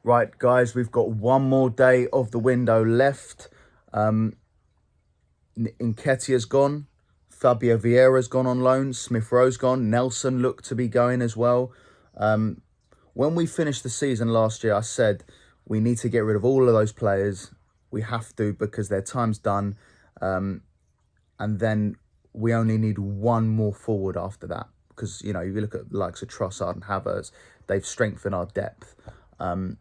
Right, guys, we've got one more day of the window left. Nketiah's gone. Fabio Vieira's gone on loan. Smith Rowe's gone. Nelson looked to be going as well. When we finished the season last year, I said we need to get rid of all of those players. We have to because their time's done. And then we only need one more forward after that. Because, you know, if you look at the likes of Trossard and Havertz, they've strengthened our depth. And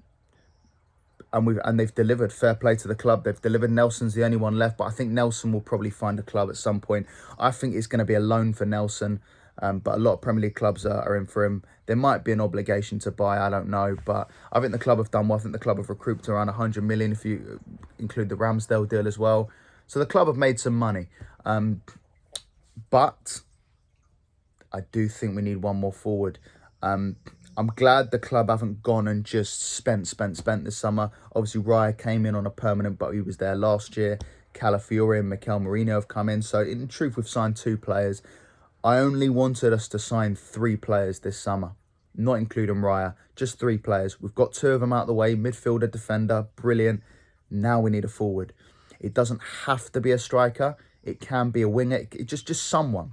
they've delivered. Fair play to the club. They've delivered. Nelson's the only one left, but I think Nelson will probably find a club at some point. I think it's going to be a loan for Nelson, but a lot of Premier League clubs are in for him. There might be an obligation to buy. I don't know, but I think the club have done well. I think the club have recouped around 100 million if you include the Ramsdale deal as well. So the club have made some money, but I do think we need one more forward. I'm glad the club haven't gone and just spent this summer. Obviously, Raya came in on a permanent, but he was there last year. Calafiori and Mikel Merino have come in. So, in truth, we've signed 2 players. I only wanted us to sign 3 players this summer, not including Raya. Just 3 players. We've got 2 of them out of the way. Midfielder, defender, brilliant. Now we need a forward. It doesn't have to be a striker. It can be a winger. Just someone.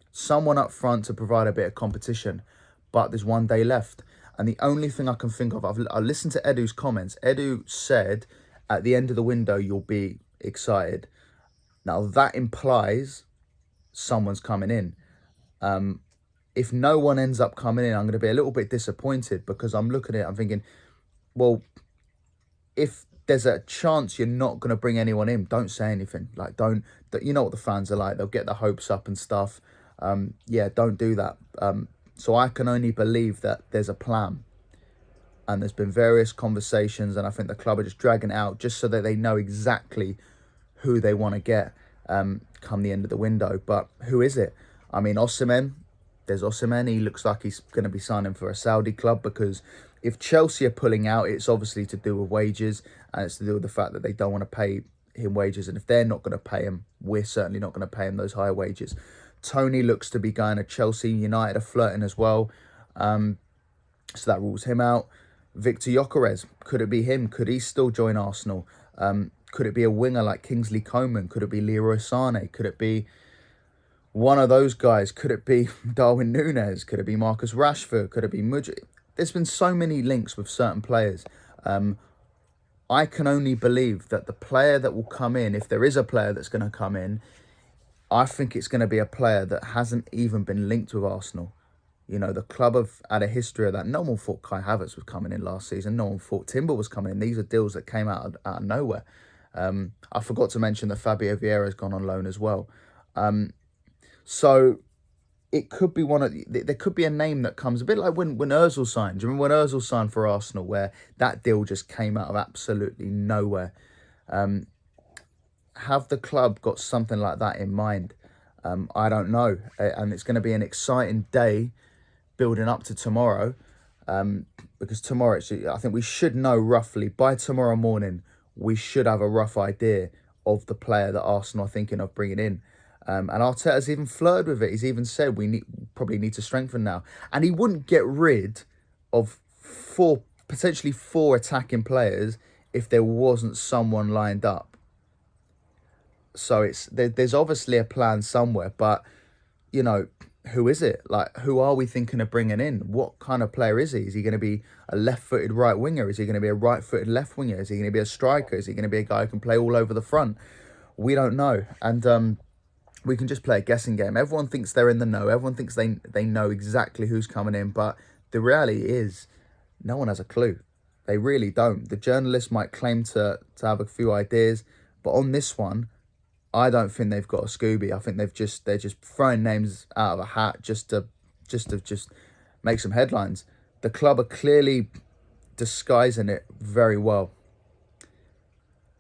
Someone up front to provide a bit of competition. But there's one day left. And the only thing I can think of, I listened to Edu's comments. Edu said, at the end of the window, you'll be excited. Now, that implies someone's coming in. If no one ends up coming in, I'm going to be a little bit disappointed because I'm looking at it, I'm thinking, well, if there's a chance you're not going to bring anyone in, don't say anything. Like, don't, you know what the fans are like. They'll get their hopes up and stuff. Yeah, don't do that. So I can only believe that there's a plan. And there's been various conversations, and I think the club are just dragging it out just so that they know exactly who they want to get come the end of the window. But who is it? I mean, Osimhen. There's Osimhen. He looks like he's going to be signing for a Saudi club because if Chelsea are pulling out, it's obviously to do with wages, and it's to do with the fact that they don't want to pay him wages. And if they're not going to pay him, we're certainly not going to pay him those higher wages. Tony looks to be going to Chelsea. United are flirting as well. So that rules him out. Victor Gyökeres, could it be him? Could he still join Arsenal? Could it be a winger like Kingsley Coman? Could it be Leroy Sané? Could it be one of those guys? Could it be Darwin Núñez? Could it be Marcus Rashford? Could it be Mudryk? There's been so many links with certain players. I can only believe that the player that will come in, if there is a player that's going to come in, I think it's going to be a player that hasn't even been linked with Arsenal. You know, the club have had a history of that. No one thought Kai Havertz was coming in last season. No one thought Timber was coming in. These are deals that came out of nowhere. I forgot to mention that Fabio Vieira has gone on loan as well. So it could be there could be a name that comes a bit like when Ozil signed. Do you remember when Ozil signed for Arsenal, where that deal just came out of absolutely nowhere? Have the club got something like that in mind? I don't know. And it's going to be an exciting day building up to tomorrow, because tomorrow, I think we should know roughly, by tomorrow morning, we should have a rough idea of the player that Arsenal are thinking of bringing in. And Arteta's even flirted with it. He's even said we probably need to strengthen now. And he wouldn't get rid of potentially four attacking players if there wasn't someone lined up. So there's obviously a plan somewhere, but, you know, who is it? Like, who are we thinking of bringing in? What kind of player is he? Is he going to be a left-footed right winger? Is he going to be a right-footed left winger? Is he going to be a striker? Is he going to be a guy who can play all over the front? We don't know. And we can just play a guessing game. Everyone thinks they're in the know. Everyone thinks they know exactly who's coming in. But the reality is no one has a clue. They really don't. The journalists might claim to have a few ideas, but on this one, I don't think they've got a Scooby. I think they're just throwing names out of a hat just to make some headlines. The club are clearly disguising it very well.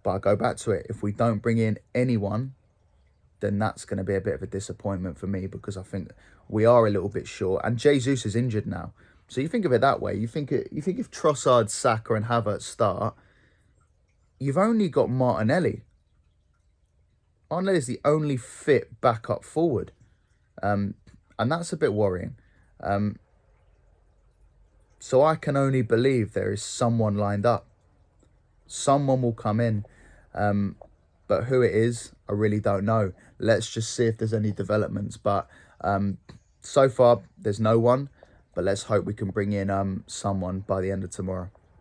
But I go back to it. If we don't bring in anyone, then that's going to be a bit of a disappointment for me, because I think we are a little bit short. And Jesus is injured now. So you think of it that way. You think if Trossard, Saka and Havertz start, you've only got Martinelli. Martinelli is the only fit backup forward. And that's a bit worrying. So I can only believe there is someone lined up. Someone will come in. But who it is, I really don't know. Let's just see if there's any developments. But so far, there's no one. But let's hope we can bring in someone by the end of tomorrow.